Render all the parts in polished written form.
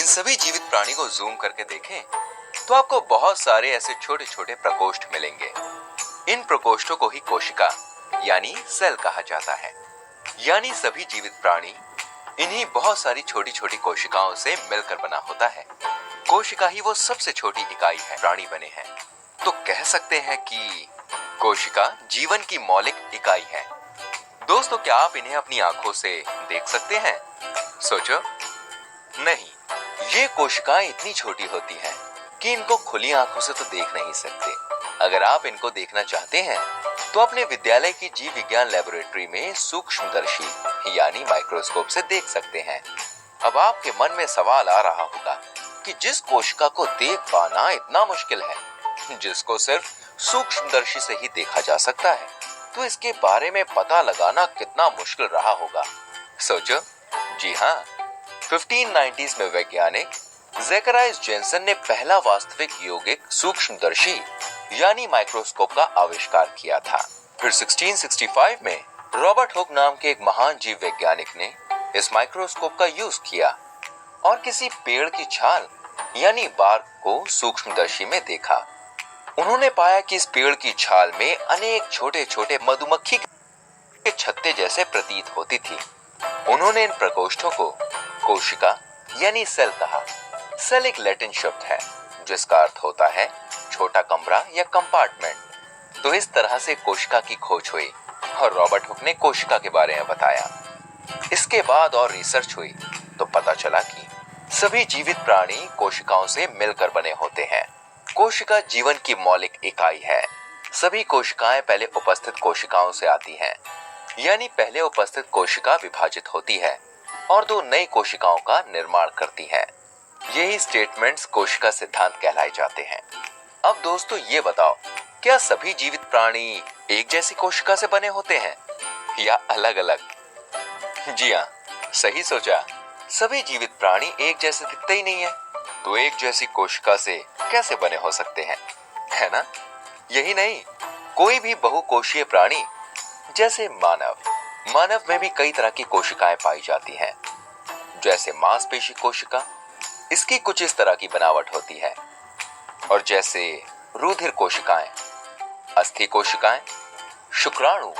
इन सभी जीवित प्राणी को जूम करके देखें तो आपको बहुत सारे ऐसे छोटे छोटे प्रकोष्ठ मिलेंगे। इन प्रकोष्ठों को ही कोशिका यानी सेल कहा जाता है। यानी सभी जीवित प्राणी इन्हीं बहुत सारी छोटी छोटी कोशिकाओं से मिलकर बना होता है। कोशिका ही वो सबसे छोटी इकाई है प्राणी बने हैं। तो कह सकते हैं कि कोशिका जीवन की मौलिक इकाई है। दोस्तों, क्या आप इन्हें अपनी आंखों से देख सकते हैं? सोचो, नहीं। ये कोशिकाएं इतनी छोटी होती हैं कि इनको खुली आंखों से तो देख नहीं सकते। अगर आप इनको देखना चाहते हैं तो अपने विद्यालय की जीव विज्ञान लैबोरेटरी में सूक्ष्मदर्शी यानी माइक्रोस्कोप से देख सकते हैं। अब आपके मन में सवाल आ रहा होगा कि जिस कोशिका को देख पाना इतना मुश्किल है, जिसको सिर्फ सूक्ष्मदर्शी से ही देखा जा सकता है, तो इसके बारे में पता लगाना कितना मुश्किल रहा होगा। सोचो। जी हाँ, 1590s में वैज्ञानिक ज़ेकराइस जेन्सेन ने पहला वास्तविक यौगिक सूक्ष्मदर्शी यानी माइक्रोस्कोप का आविष्कार किया था। फिर 1665 में रॉबर्ट हुक नाम के एक महान जीव वैज्ञानिक ने इस माइक्रोस्कोप का यूज किया और किसी पेड़ की छाल यानी बार्क को सूक्ष्मदर्शी में देखा। उन्होंने पाया कि इस पेड़ की छाल में अनेक छोटे छोटे मधुमक्खी के छत्ते जैसे प्रतीत होती थी। उन्होंने इन प्रकोष्ठों को कोशिका यानी सेल कहा। सेल एक लैटिन शब्द है जिसका अर्थ होता है छोटा कमरा या कंपार्टमेंट। तो इस तरह से कोशिका की खोज हुई और रॉबर्ट हुक ने कोशिका के बारे में बताया। इसके बाद और रिसर्च हुई तो पता चला कि सभी जीवित प्राणी कोशिकाओं से मिलकर बने होते हैं। कोशिका जीवन की मौलिक इकाई है। सभी कोशिकाएं पहले उपस्थित कोशिकाओं से आती हैं, यानी पहले उपस्थित कोशिका विभाजित होती है और दो नई कोशिकाओं का निर्माण करती है। यही स्टेटमेंट्स कोशिका सिद्धांत कहलाए जाते हैं। अब दोस्तों, ये बताओ, क्या सभी जीवित प्राणी एक जैसी कोशिका से बने होते हैं या अलग अलग? जी हाँ, सही सोचा। सभी जीवित प्राणी एक जैसे दिखते ही नहीं है, तो एक जैसी कोशिका से कैसे बने हो सकते हैं, है ना? यही नहीं, कोई भी बहुकोशीय प्राणी जैसे मानव में भी कई तरह की कोशिकाएं पाई जाती हैं। जैसे मांसपेशी कोशिका, इसकी कुछ इस तरह की बनावट होती है। और जैसे रुधिर कोशिकाएं, अस्थि कोशिकाएं, शुक्राणु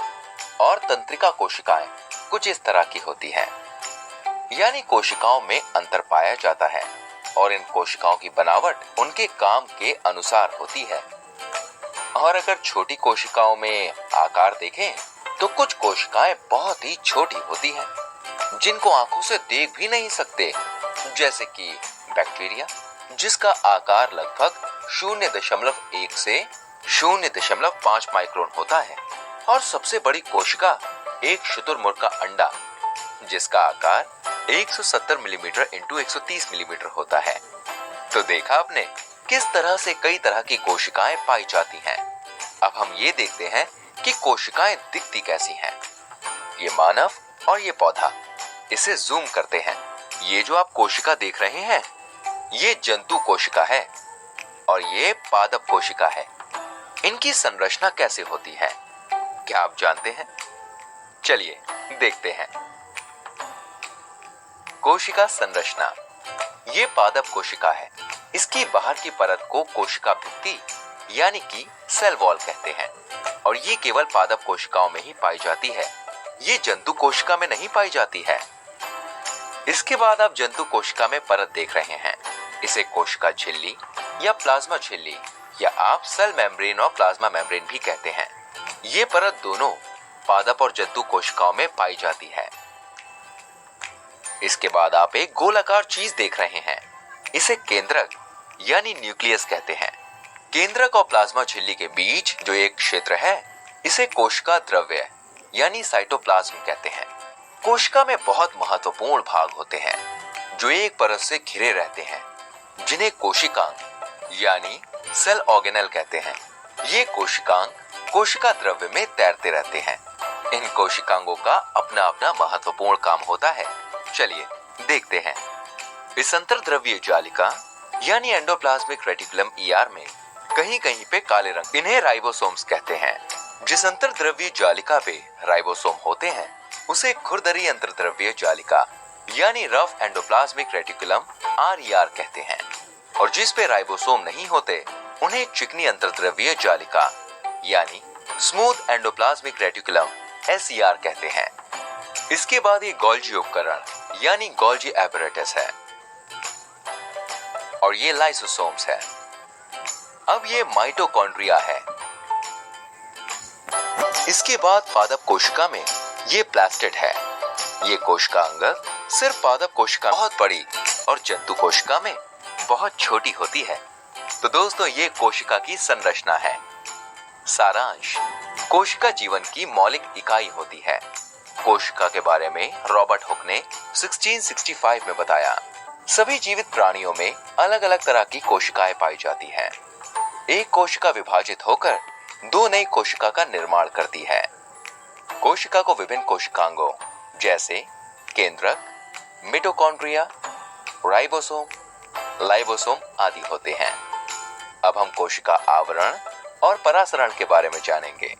और तंत्रिका कोशिकाएं कुछ इस तरह की होती हैं। यानी कोशिकाओं में अंतर पाया जाता है और इन कोशिकाओं की बनावट उनके काम के अनुसार होती है। और अगर छोटी कोशिकाओं में आकार देखें तो कुछ कोशिकाएं बहुत ही छोटी होती हैं, जिनको आंखों से देख भी नहीं सकते। जैसे कि बैक्टीरिया, जिसका आकार लगभग 0.1 से 0.5 माइक्रोन होता है। और सबसे बड़ी कोशिका एक शुतुरमुर्ग का अंडा, जिसका आकार 170 मिलीमीटर इंटू 130 मिलीमीटर होता है। तो देखा आपने किस तरह से कई तरह की कोशिकाएं पाई जाती हैं। अब हम ये देखते हैं कि कोशिकाएं दिखती कैसी हैं। ये मानव और ये पौधा। इसे जूम करते हैं। ये जो आप कोशिका देख रहे हैं, ये जंतु कोशिका है और ये पादप कोशिका है। इनकी संरचना कैसे होती है, क्या आप जानते हैं? चलिए देखते हैं। कोशिका संरचना। ये पादप कोशिका है। इसकी बाहर की परत को कोशिका भित्ति यानी कि सेल वॉल कहते हैं और ये केवल पादप कोशिकाओं में ही पाई जाती है। ये जंतु कोशिका में नहीं पाई जाती है। इसके बाद आप जंतु कोशिका में परत देख रहे हैं। इसे कोशिका झिल्ली या प्लाज्मा झिल्ली या आप सेल मेम्ब्रेन और प्लाज्मा मेम्ब्रेन भी कहते हैं। ये परत दोनों पादप और जंतु कोशिकाओं में पाई जाती है। इसके बाद आप एक गोलाकार चीज देख रहे हैं। इसे केंद्रक यानी न्यूक्लियस कहते हैं। केंद्रक और प्लाज्मा झिल्ली के बीच जो एक क्षेत्र है, इसे कोशिका द्रव्य यानी साइटोप्लाज्म कहते हैं। कोशिका में बहुत महत्वपूर्ण भाग होते हैं जो एक परत से घिरे रहते हैं, जिन्हें कोशिकांग यानी सेल ऑर्गेनेल कहते हैं। ये कोशिकांग कोशिका द्रव्य में तैरते रहते हैं। इन कोशिकांगों का अपना अपना महत्वपूर्ण काम होता है। चलिए देखते हैं। इस अंतर्द्रव्यीय जालिका यानी एंडोप्लाज्मिक रेटिकुलम ईआर में कहीं कहीं पे काले रंग, इन्हें राइबोसोम्स कहते हैं। जिस अंतर्द्रव्यीय जालिका पे राइबोसोम होते हैं उसे खुरदरी अंतर्द्रव्यीय जालिका यानी रफ एंडोप्लाज्मिक रेटिकुलम RER कहते हैं, और जिस पे राइबोसोम नहीं होते उन्हें चिकनी अंतर्द्रव्यीय जालिका यानी स्मूथ एंडोप्लाज्मिक रेटिकुलम SER कहते हैं। इसके बाद ये गोल्जी उपकरण यानी गोल्जी एपरेटस है, और ये लाइसोसोम्स है। अब ये माइटोकॉन्ड्रिया है। इसके बाद पादप कोशिका में ये प्लास्टिड है। ये कोशिका अंगक सिर्फ पादप कोशिका बहुत बड़ी और जंतु कोशिका में बहुत छोटी होती है। तो दोस्तों, ये कोशिका की संरचना है। सारांश, कोशिका जीवन की मौलिक इकाई होती है। कोशिका के बारे में रॉबर्ट हुक ने 1665 में बताया। सभी जीवित प्राणियों में अलग अलग तरह की कोशिकाएं पाई जाती हैं। एक कोशिका विभाजित होकर दो नई कोशिका का निर्माण करती है। कोशिका को विभिन्न कोशिकांगों जैसे केंद्रक, मिटोकॉन्ड्रिया, राइबोसोम, लाइबोसोम आदि होते हैं। अब हम कोशिका आवरण और परासरण के बारे में जानेंगे।